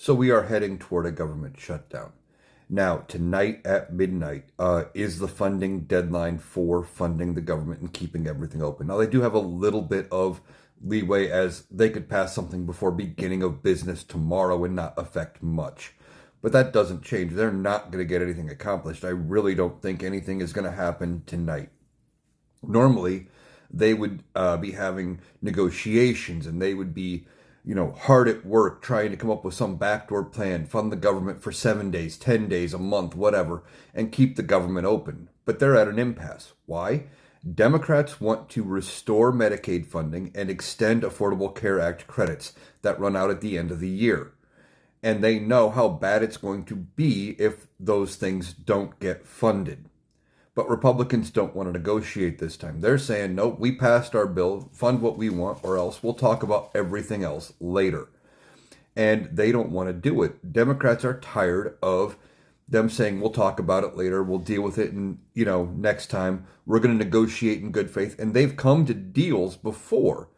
So we are heading toward a government shutdown. Now, tonight at midnight is the funding deadline for funding the government and keeping everything open. Now, they do have a little bit of leeway as they could pass something before beginning of business tomorrow and not affect much. But that doesn't change. They're not going to get anything accomplished. I really don't think anything is going to happen tonight. Normally, they would be having negotiations and they would be hard at work trying to come up with some backdoor plan, fund the government for 7 days, 10 days, a month, whatever, and keep the government open. But they're at an impasse. Why? Democrats want to restore Medicaid funding and extend Affordable Care Act credits that run out at the end of the year. And they know how bad it's going to be if those things don't get funded. But Republicans don't want to negotiate this time. They're saying, nope, we passed our bill, fund what we want, or else we'll talk about everything else later. And they don't want to do it. Democrats are tired of them saying, we'll talk about it later, we'll deal with it, and, next time we're going to negotiate in good faith. And they've come to deals before.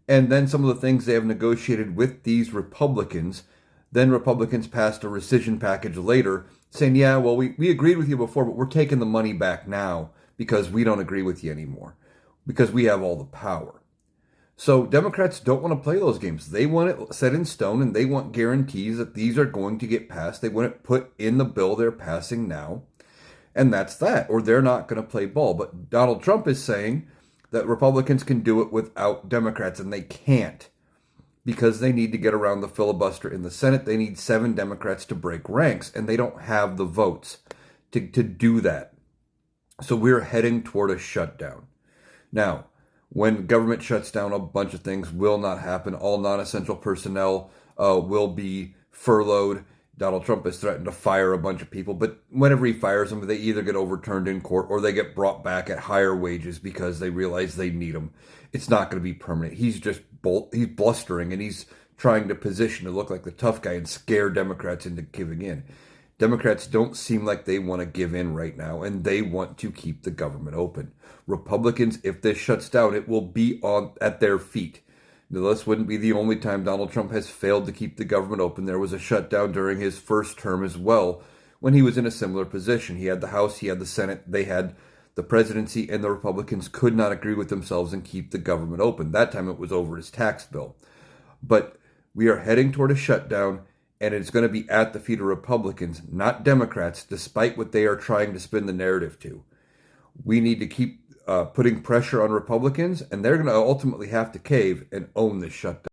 And then some of the things they have negotiated with these Republicans, then Republicans passed a rescission package later saying, yeah, well, we agreed with you before, but we're taking the money back now because we don't agree with you anymore, because we have all the power. So Democrats don't want to play those games. They want it set in stone, and they want guarantees that these are going to get passed. They want it put in the bill they're passing now, and that's that, or they're not going to play ball. But Donald Trump is saying that Republicans can do it without Democrats, and they can't, because they need to get around the filibuster in the Senate. They need 7 Democrats to break ranks, and they don't have the votes to do that. So we're heading toward a shutdown. Now, when government shuts down, a bunch of things will not happen. All non-essential personnel will be furloughed. Donald Trump has threatened to fire a bunch of people, but whenever he fires them, they either get overturned in court or they get brought back at higher wages because they realize they need them. It's not going to be permanent. He's just he's blustering, and he's trying to position to look like the tough guy and scare Democrats into giving in. Democrats don't seem like they want to give in right now, and they want to keep the government open. Republicans, if this shuts down, it will be at their feet. Now, this wouldn't be the only time Donald Trump has failed to keep the government open. There was a shutdown during his first term as well, when he was in a similar position. He had the House, he had the Senate, they had the presidency, and the Republicans could not agree with themselves and keep the government open. That time it was over his tax bill. But we are heading toward a shutdown, and it's going to be at the feet of Republicans, not Democrats, despite what they are trying to spin the narrative to. We need to keep putting pressure on Republicans, and they're going to ultimately have to cave and own this shutdown.